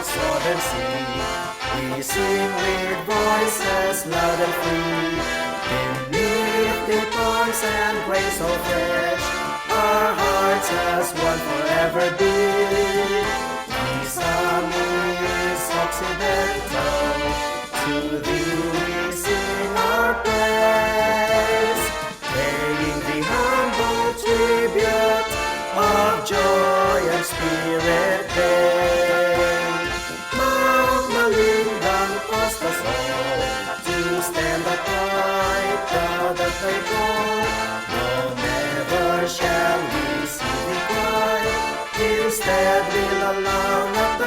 both sword and sea. We sing with voices loud and free. Beneath the thorns and grace so fresh, our hearts as one forever be. Misamis, Occidental, to thee we sing our praise, paying the humble tribute of joy and spirit pain. Mount Malindang cost us all to stand upright, proud and faithful. No, never shall we see thee cry. Instead we'll allow not